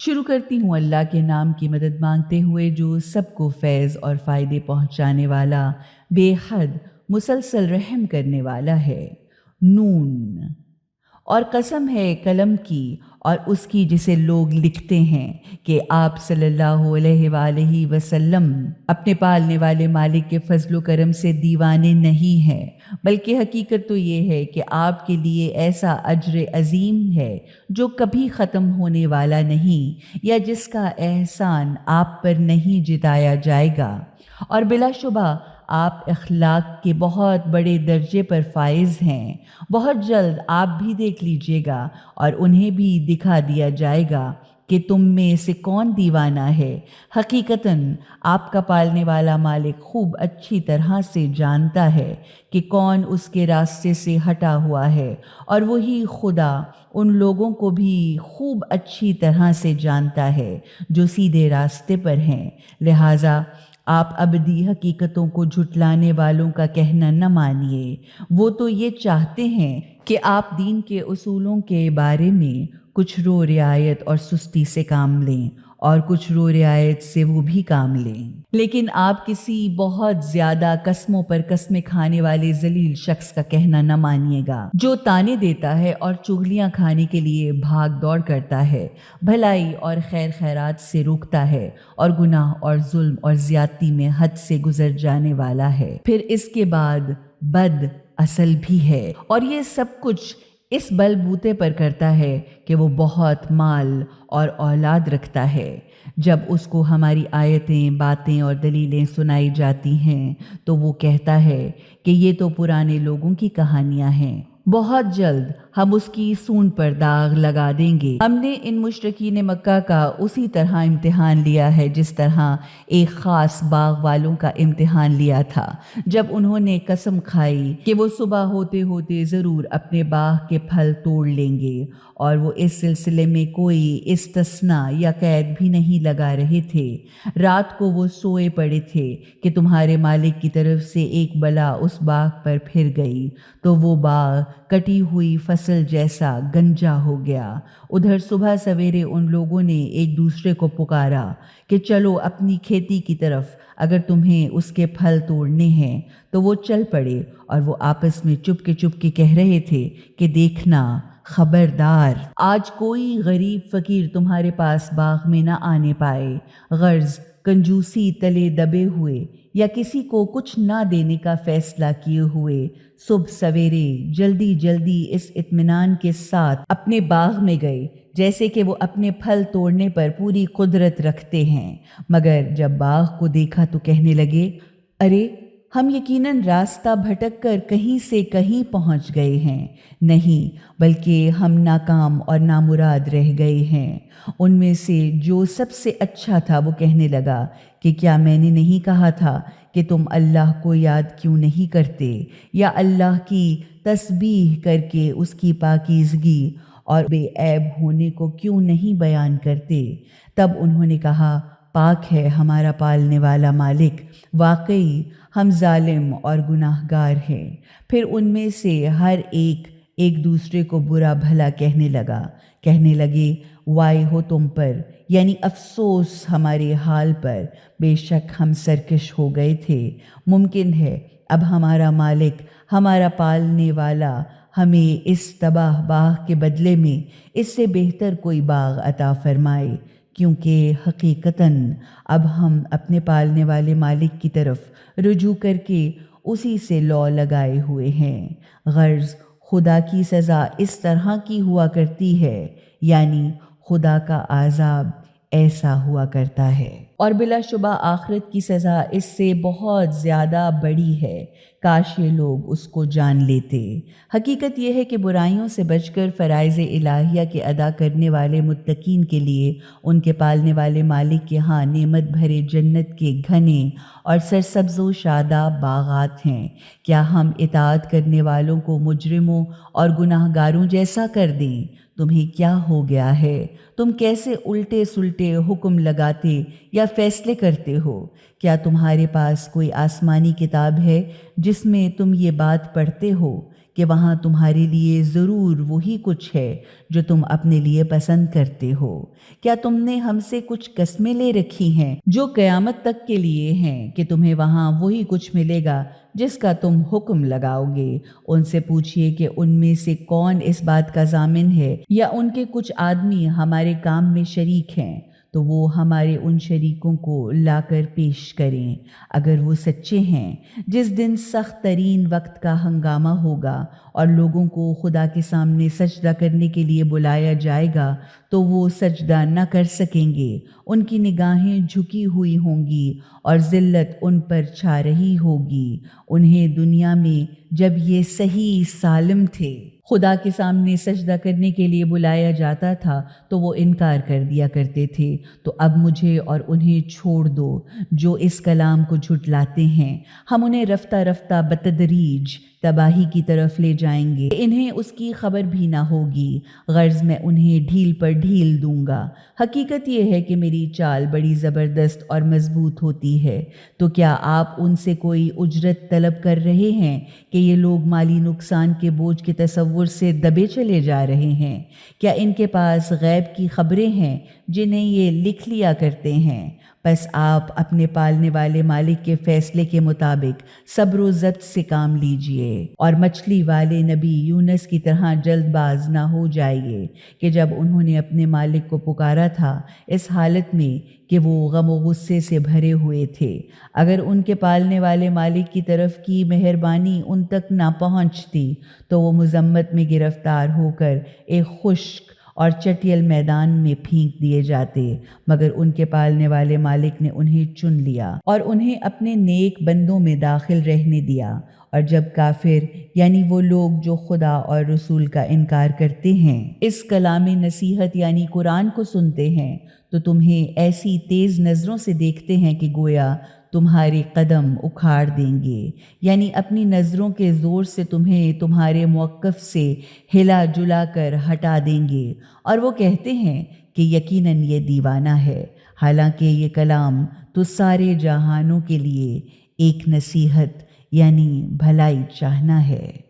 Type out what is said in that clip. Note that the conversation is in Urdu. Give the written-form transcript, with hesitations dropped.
شروع کرتی ہوں اللہ کے نام کی مدد مانگتے ہوئے جو سب کو فیض اور فائدے پہنچانے والا، بے حد مسلسل رحم کرنے والا ہے۔ نون، اور قسم ہے قلم کی اور اس کی جسے لوگ لکھتے ہیں کہ آپ صلی اللہ علیہ وآلہ وسلم اپنے پالنے والے مالک کے فضل و کرم سے دیوانے نہیں ہیں، بلکہ حقیقت تو یہ ہے کہ آپ کے لیے ایسا اجر عظیم ہے جو کبھی ختم ہونے والا نہیں، یا جس کا احسان آپ پر نہیں جتایا جائے گا، اور بلا شبہ آپ اخلاق کے بہت بڑے درجے پر فائز ہیں۔ بہت جلد آپ بھی دیکھ لیجئے گا اور انہیں بھی دکھا دیا جائے گا کہ تم میں سے کون دیوانہ ہے۔ حقیقتاً آپ کا پالنے والا مالک خوب اچھی طرح سے جانتا ہے کہ کون اس کے راستے سے ہٹا ہوا ہے، اور وہی خدا ان لوگوں کو بھی خوب اچھی طرح سے جانتا ہے جو سیدھے راستے پر ہیں۔ لہٰذا آپ ابدی حقیقتوں کو جھٹلانے والوں کا کہنا نہ مانیے۔ وہ تو یہ چاہتے ہیں کہ آپ دین کے اصولوں کے بارے میں کچھ رو رعایت اور سستی سے کام لیں، اور کچھ رو رعایت سے وہ بھی کام لیں، لیکن آپ کسی بہت زیادہ قسموں پر قسمیں کھانے والے ذلیل شخص کا کہنا نہ مانیے گا، جو طعنے دیتا ہے اور چغلیاں کھانے کے لیے بھاگ دوڑ کرتا ہے، بھلائی اور خیر خیرات سے روکتا ہے، اور گناہ اور ظلم اور زیادتی میں حد سے گزر جانے والا ہے، پھر اس کے بعد بد اصل بھی ہے، اور یہ سب کچھ اس بل بوتے پر کرتا ہے کہ وہ بہت مال اور اولاد رکھتا ہے۔ جب اس کو ہماری آیتیں، باتیں اور دلیلیں سنائی جاتی ہیں تو وہ کہتا ہے کہ یہ تو پرانے لوگوں کی کہانیاں ہیں، بہت جلد ہم اس کی سونڈ پر داغ لگا دیں گے۔ ہم نے ان مشرکین مکہ کا اسی طرح امتحان لیا ہے جس طرح ایک خاص باغ والوں کا امتحان لیا تھا، جب انہوں نے قسم کھائی کہ وہ صبح ہوتے ہوتے ضرور اپنے باغ کے پھل توڑ لیں گے، اور وہ اس سلسلے میں کوئی استثناء یا قید بھی نہیں لگا رہے تھے۔ رات کو وہ سوئے پڑے تھے کہ تمہارے مالک کی طرف سے ایک بلا اس باغ پر پھر گئی، تو وہ باغ کٹی ہوئی فصل جیسا گنجا ہو گیا۔ ادھر صبح سویرے ان لوگوں نے ایک دوسرے کو پکارا کہ چلو اپنی کھیتی کی طرف، اگر تمہیں اس کے پھل توڑنے ہیں۔ تو وہ چل پڑے، اور وہ آپس میں چپ کے کہہ رہے تھے کہ دیکھنا، خبردار، آج کوئی غریب فقیر تمہارے پاس باغ میں نہ آنے پائے، غرض کنجوسی تلے دبے ہوئے یا کسی کو کچھ نہ دینے کا فیصلہ کیے ہوئے صبح سویرے جلدی اس اطمینان کے ساتھ اپنے باغ میں گئے جیسے کہ وہ اپنے پھل توڑنے پر پوری قدرت رکھتے ہیں، مگر جب باغ کو دیکھا تو کہنے لگے، ارے ہم یقیناً راستہ بھٹک کر کہیں سے کہیں پہنچ گئے ہیں، نہیں بلکہ ہم ناکام اور نامراد رہ گئے ہیں۔ ان میں سے جو سب سے اچھا تھا وہ کہنے لگا کہ کیا میں نے نہیں کہا تھا کہ تم اللہ کو یاد کیوں نہیں کرتے، یا اللہ کی تسبیح کر کے اس کی پاکیزگی اور بے عیب ہونے کو کیوں نہیں بیان کرتے؟ تب انہوں نے کہا، پاک ہے ہمارا پالنے والا مالک، واقعی ہم ظالم اور گناہ گار ہیں۔ پھر ان میں سے ہر ایک دوسرے کو برا بھلا کہنے لگے، وائے ہو تم پر، یعنی افسوس ہمارے حال پر، بے شک ہم سرکش ہو گئے تھے۔ ممکن ہے اب ہمارا مالک، ہمارا پالنے والا ہمیں اس تباہ باغ کے بدلے میں اس سے بہتر کوئی باغ عطا فرمائے، کیونکہ حقیقتاً اب ہم اپنے پالنے والے مالک کی طرف رجوع کر کے اسی سے لو لگائے ہوئے ہیں۔ غرض خدا کی سزا اس طرح کی ہوا کرتی ہے، یعنی خدا کا عذاب ایسا ہوا کرتا ہے، اور بلا شبہ آخرت کی سزا اس سے بہت زیادہ بڑی ہے، کاش یہ لوگ اس کو جان لیتے۔ حقیقت یہ ہے کہ برائیوں سے بچ کر فرائض الہیہ کے ادا کرنے والے متقین کے لیے ان کے پالنے والے مالک کے ہاں نعمت بھرے جنت کے گھنے اور سرسبز و شاداب باغات ہیں۔ کیا ہم اطاعت کرنے والوں کو مجرموں اور گناہ گاروں جیسا کر دیں؟ تمہیں کیا ہو گیا ہے؟ تم کیسے الٹے سلٹے حکم لگاتے یا فیصلے کرتے ہو؟ کیا تمہارے پاس کوئی آسمانی کتاب ہے جس میں تم یہ بات پڑھتے ہو کہ وہاں تمہارے لیے ضرور وہی کچھ ہے جو تم اپنے لیے پسند کرتے ہو۔ کیا تم نے ہم سے کچھ قسمیں لے رکھی ہیں جو قیامت تک کے لیے ہیں کہ تمہیں وہاں وہی کچھ ملے گا جس کا تم حکم لگاؤ گے؟ ان سے پوچھئے کہ ان میں سے کون اس بات کا ضامن ہے یا ان کے کچھ آدمی ہمارے کام میں شریک ہیں تو وہ ہمارے ان شریکوں کو لا کر پیش کریں اگر وہ سچے ہیں۔ جس دن سخت ترین وقت کا ہنگامہ ہوگا اور لوگوں کو خدا کے سامنے سجدہ کرنے کے لیے بلایا جائے گا تو وہ سجدہ نہ کر سکیں گے، ان کی نگاہیں جھکی ہوئی ہوں گی اور ذلت ان پر چھا رہی ہوگی۔ انہیں دنیا میں جب یہ صحیح سالم تھے خدا کے سامنے سجدہ کرنے کے لیے بلایا جاتا تھا تو وہ انکار کر دیا کرتے تھے، تو اب مجھے اور انہیں چھوڑ دو جو اس کلام کو جھٹلاتے ہیں۔ ہم انہیں رفتہ رفتہ بتدریج تباہی کی طرف لے جائیں گے، انہیں اس کی خبر بھی نہ ہوگی، غرض میں انہیں ڈھیل پر ڈھیل دوں گا۔ حقیقت یہ ہے کہ میری چال بڑی زبردست اور مضبوط ہوتی ہے، تو کیا آپ ان سے کوئی اجرت طلب کر رہے ہیں کہ یہ لوگ مالی نقصان کے بوجھ کے تصور سے دبے چلے جا رہے ہیں؟ کیا ان کے پاس غیب کی خبریں ہیں جنہیں یہ لکھ لیا کرتے ہیں؟ پس آپ اپنے پالنے والے مالک کے فیصلے کے مطابق صبر و ضبط سے کام لیجئے اور مچھلی والے نبی یونس کی طرح جلد باز نہ ہو جائیے کہ جب انہوں نے اپنے مالک کو پکارا تھا اس حالت میں کہ وہ غم و غصے سے بھرے ہوئے تھے۔ اگر ان کے پالنے والے مالک کی طرف کی مہربانی ان تک نہ پہنچتی تو وہ مذمت میں گرفتار ہو کر ایک خشک اور چٹیل میدان میں پھینک دیے جاتے، مگر ان کے پالنے والے مالک نے انہیں چن لیا اور انہیں اپنے نیک بندوں میں داخل رہنے دیا۔ اور جب کافر یعنی وہ لوگ جو خدا اور رسول کا انکار کرتے ہیں اس کلام نصیحت یعنی قرآن کو سنتے ہیں تو تمہیں ایسی تیز نظروں سے دیکھتے ہیں کہ گویا تمہارے قدم اکھاڑ دیں گے، یعنی اپنی نظروں کے زور سے تمہیں تمہارے موقف سے ہلا جلا کر ہٹا دیں گے، اور وہ کہتے ہیں کہ یقیناً یہ دیوانہ ہے، حالانکہ یہ کلام تو سارے جہانوں کے لیے ایک نصیحت یعنی بھلائی چاہنا ہے۔